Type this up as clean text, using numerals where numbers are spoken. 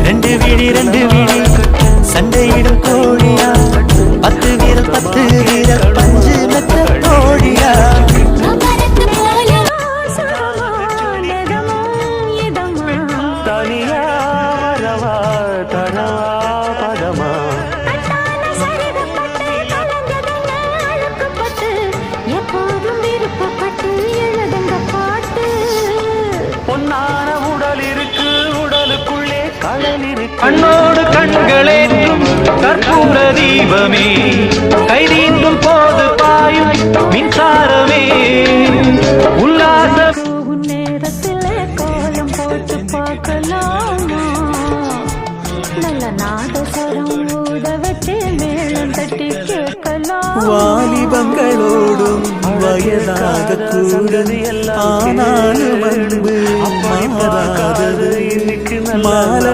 ரெண்டு விழி சண்டையிடும் கோழியா 10 வீரல் 10 வீரல் பஞ்சு மெத்த கோழியா பொன்னான உடல் இருக்கு உடலுக்குள்ளே கடல் இருக்கு கண்ணோடு கண்களேற்றும் கற்பூர தீபமே கைதீண்டும் போது பாயும் மின்சாரமே உல்லாச நேரத்திலே கோலம் போட்டு பார்க்கலாமா நல்ல நாதஸ்வரம் ஊத வச்சு மேளம் தட்டி கேட்கலாம் வாலிபங்களோடும் வயதாக கூடது ஆனாலும் அன்பு மாறாதது மாலை